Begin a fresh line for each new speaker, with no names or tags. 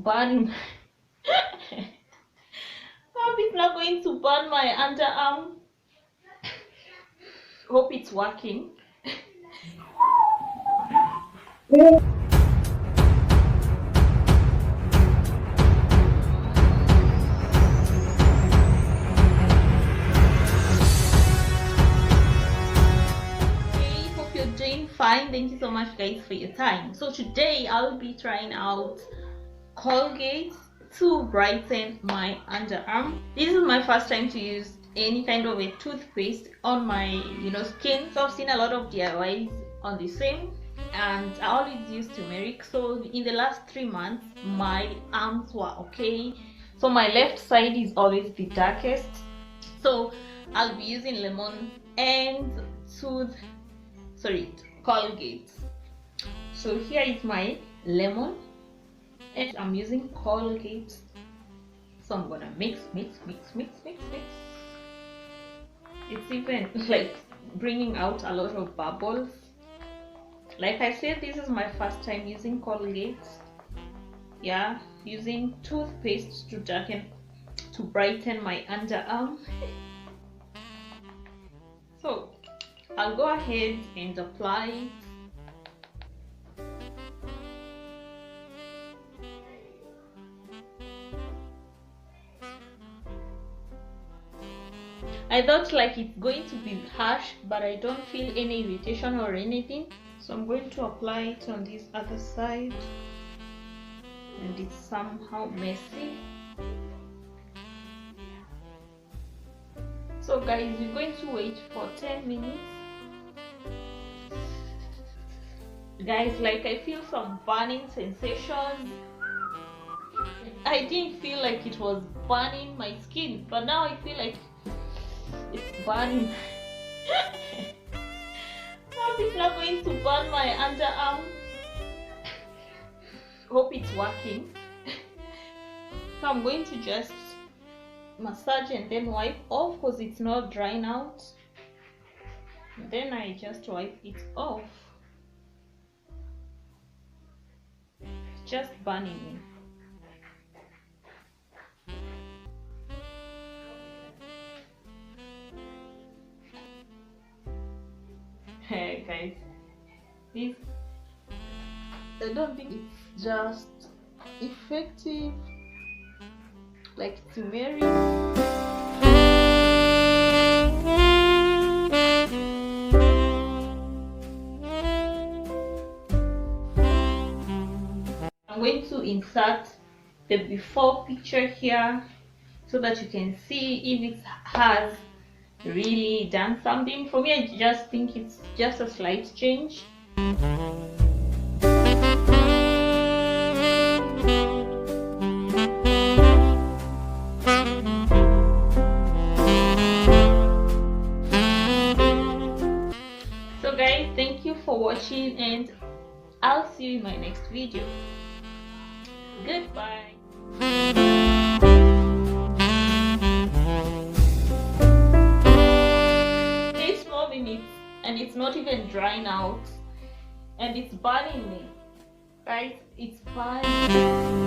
burning. Hope it's not going to burn my underarm. Hope it's working. Doing fine. Thank you so much guys for your time. So today I'll be trying out Colgate to brighten my underarm. This is my first time to use any kind of a toothpaste on my skin. So I've seen a lot of DIYs on the same, and I always use turmeric. So in the last 3 months my arms were okay. So my left side is always the darkest. So I'll be using lemon and Colgate. So here is my lemon and I'm using Colgate. So I'm gonna mix. It's even like bringing out a lot of bubbles. Like I said, this is my first time using Colgate. Yeah, using toothpaste to brighten my underarm. So I'll go ahead and apply it. I thought like it's going to be harsh, but I don't feel any irritation or anything. So I'm going to apply it on this other side, and it's somehow messy. So guys, we're going to wait for 10 minutes. Guys, like I feel some burning sensations. I didn't feel like it was burning my skin, but now I feel like it's burning. Hope it's not going to burn my underarm. Hope it's working. So I'm going to just massage and then wipe off because it's not drying out. And then I just wipe it off. It's just burning me. Hey guys, this I don't think it's just effective like turmeric. I'm going to insert the before picture here so that you can see if it has really done something. For me, I just think it's just a slight change. So guys, thank you for watching and I'll see you in my next video. Goodbye. 8 more minutes and it's not even drying out and it's burning me. Guys, it's burning.